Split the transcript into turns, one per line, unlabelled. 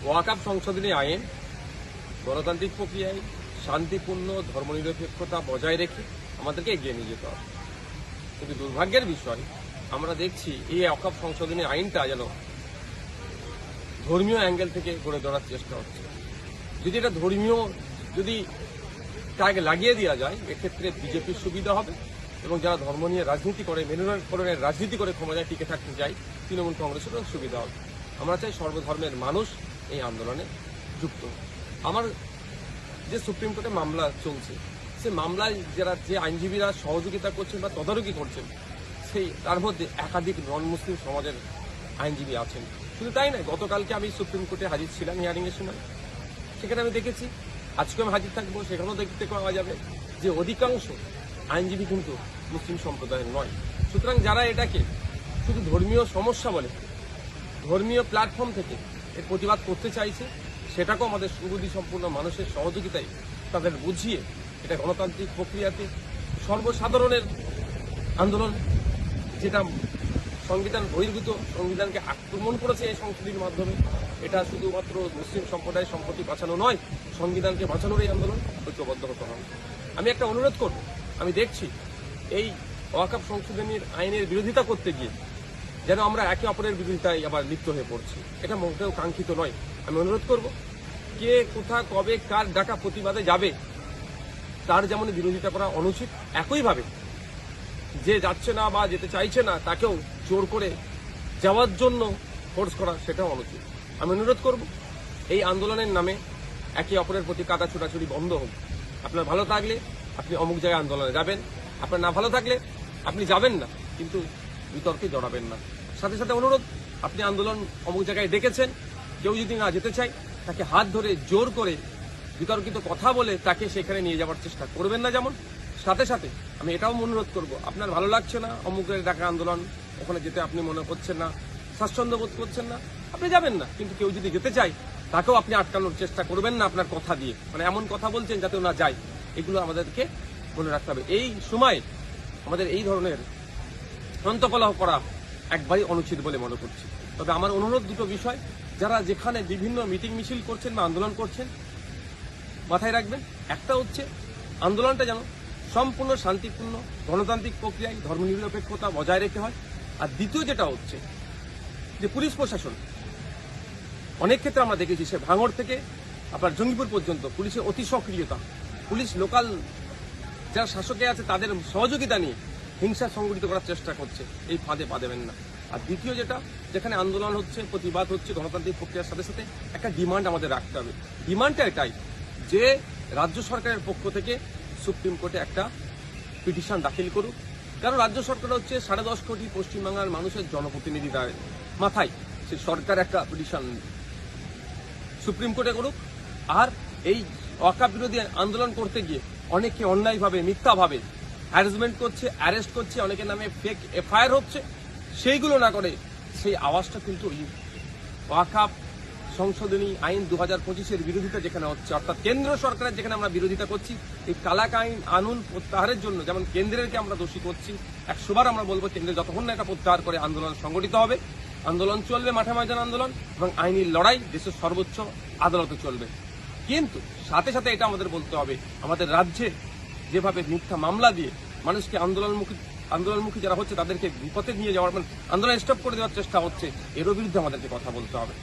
ওয়াকফ সংশোধনী আইন গণতান্ত্রিক প্রক্রিয়ায় শান্তিপূর্ণ ধর্মনিরপেক্ষতা বজায় রেখে আমাদেরকে এগিয়ে নিয়ে যেতে হবে। কিন্তু দুর্ভাগ্যের বিষয় আমরা দেখছি এই ওয়াকফ সংশোধনী আইনটা যেন ধর্মীয় অ্যাঙ্গেল থেকে গড়ে তোলার চেষ্টা হচ্ছে। যদি এটা ধর্মীয় যদি তাকে লাগিয়ে দেওয়া যায়, এক্ষেত্রে বিজেপির সুবিধা হবে এবং যারা ধর্ম নিয়ে রাজনীতি করে, মেরুকরণের রাজনীতি করে ক্ষমতায় টিকে থাকতে চায়, তৃণমূল কংগ্রেসেরও সুবিধা হবে। আমরা চাই সর্বধর্মের মানুষ এই আন্দোলনে যুক্ত। আমার যে সুপ্রিম কোর্টে মামলা চলছে, সে মামলায় যারা যে আইনজীবীরা সহযোগিতা করছেন বা তদারকি করছেন, তার মধ্যে একাধিক নন মুসলিম সমাজের আইনজীবী আছেন। শুধু তাই নয়, গতকালকে আমি সুপ্রিম কোর্টে হাজির ছিলাম হিয়ারিং এর সময়, সেখানে আমি দেখেছি, আজকে আমি হাজির থাকবো, সেখানেও দেখতে পাওয়া যাবে যে অধিকাংশ আইনজীবী কিন্তু মুসলিম সম্প্রদায়ের নয়। সুতরাং যারা এটাকে শুধু ধর্মীয় সমস্যা বলে ধর্মীয় প্ল্যাটফর্ম থেকে এর প্রতিবাদ করতে চাইছে, সেটাকেও আমাদের সুবুদ্ধি সম্পূর্ণ মানুষের সহযোগিতায় তাদের বুঝিয়ে এটা গণতান্ত্রিক প্রক্রিয়াতে সর্বসাধারণের আন্দোলন, যেটা সংবিধান বহির্ভূত, সংবিধানকে আক্রমণ করেছে এই সংশোধনীর মাধ্যমে, এটা শুধুমাত্র মুসলিম সম্প্রদায়ের সম্পত্তি বাঁচানো নয়, সংবিধানকে বাঁচানোর এই আন্দোলন ঐক্যবদ্ধ হতে হবে। আমি একটা অনুরোধ করব, আমি দেখছি এই ওয়াকফ সংশোধনীর আইনের বিরোধিতা করতে গিয়ে যেন আমরা একে অপরের বিরোধিতায় আবার লিপ্ত হয়ে পড়ছি, এটা মোটেও কাঙ্ক্ষিত নয়। আমি অনুরোধ করব, কে কোথা কবে কার ডাকা প্রতিবাদে যাবে তার যেমন বিরোধিতা করা অনুচিত, একইভাবে যে যাচ্ছে না বা যেতে চাইছে না তাকেও জোর করে যাওয়ার জন্য ফোর্স করা, সেটাও অনুচিত। আমি অনুরোধ করব, এই আন্দোলনের নামে একে অপরের প্রতি কাদা ছোটাছুটি বন্ধ হোক। আপনার ভালো থাকলে আপনি অমুক জায়গায় আন্দোলনে যাবেন, আপনার না ভালো থাকলে আপনি যাবেন না, কিন্তু বিতর্কে জড়াবেন না। সাথে সাথে অনুরোধ, আপনি আন্দোলন অমুক জায়গায় ডেকেছেন, কেউ যদি না যেতে চায় তাকে হাত ধরে জোর করে বিতর্কিত কথা বলে তাকে সেখানে নিয়ে যাওয়ার চেষ্টা করবেন না। যেমন সাথে সাথে আমি এটাও অনুরোধ করব, আপনার ভালো লাগছে না অমুকের ডাকা আন্দোলন, ওখানে যেতে আপনি মনে করছেন না, স্বাচ্ছন্দ্য বোধ করছেন না, আপনি যাবেন না। কিন্তু কেউ যদি যেতে চায় তাকেও আপনি আটকানোর চেষ্টা করবেন না আপনার কথা দিয়ে, মানে এমন কথা বলছেন যাতে ওনা যায়। এগুলো আমাদেরকে মনে রাখতে হবে। এই সময় আমাদের এই ধরনের অন্তকলহ করা একবারই অনুচিত বলে মনে করছি। তবে আমার অনুরোধ দুটো বিষয়, যারা যেখানে বিভিন্ন মিটিং মিছিল করছেন বা আন্দোলন করছেন, মাথায় রাখবেন, একটা হচ্ছে আন্দোলনটা যেন সম্পূর্ণ শান্তিপূর্ণ গণতান্ত্রিক প্রক্রিয়ায় ধর্মনিরপেক্ষতা বজায় রেখে হয়। আর দ্বিতীয় যেটা হচ্ছে যে পুলিশ প্রশাসন, অনেক ক্ষেত্রে আমরা দেখেছি সে ভাঙড় থেকে আপনার জঙ্গিপুর পর্যন্ত পুলিশের অতি সক্রিয়তা, পুলিশ লোকাল যারা শাসকে আছে তাদের সহযোগিতা নিয়ে হিংসা সংগঠিত করার চেষ্টা করছে, এই ফাঁদে পা দেবেন না। আর দ্বিতীয় যেটা, যেখানে আন্দোলন হচ্ছে, প্রতিবাদ হচ্ছে গণতান্ত্রিক প্রক্রিয়ার সাথে সাথে একটা ডিমান্ড আমাদের রাখতে হবে। ডিমান্ডটা এটাই যে রাজ্য সরকারের পক্ষ থেকে সুপ্রিম কোর্টে একটা পিটিশন দাখিল করুক, কারণ রাজ্য সরকার হচ্ছে 10.5 কোটি পশ্চিমবাংলার মানুষের জনপ্রতিনিধি, মাথায় সে সরকার একটা পিটিশন সুপ্রিম কোর্টে করুক। আর এই ওয়াকফ বিরোধী আন্দোলন করতে গিয়ে অনেকে অন্যায়ভাবে মিথ্যাভাবে হ্যারাসমেন্ট করছে, অ্যারেস্ট করছে, অনেকের নামে ফেক এফআইআর হচ্ছে, সেইগুলো না করে সেই আওয়াজটা কিন্তু ওয়াকফ সংশোধনী আইন 2025-এর বিরোধিতা যেখানে হচ্ছে, অর্থাৎ কেন্দ্র সরকারের যেখানে আমরা বিরোধিতা করছি, এই কালাক আইন আনুন প্রত্যাহারের জন্য যেমন কেন্দ্রেরকে আমরা দোষী করছি, 100বার আমরা বলবো কেন্দ্রে যতক্ষণ না এটা প্রত্যাহার করে আন্দোলন সংগঠিত হবে, আন্দোলন চলবে, মাঠে ময়দান আন্দোলন, এবং আইনি লড়াই দেশের সর্বোচ্চ আদালতে চলবে। কিন্তু সাথে সাথে এটা আমাদের বলতে হবে, আমাদের রাজ্যে যেভাবে মিথ্যা মামলা দিয়ে মানুষকে আন্দোলনমুখী যারা হচ্ছে তাদেরকে বিপথে নিয়ে যাওয়ার, আন্দোলন স্টপ করে দেওয়ার চেষ্টা হচ্ছে, এরও বিরুদ্ধে আমাদেরকে কথা বলতে হবে।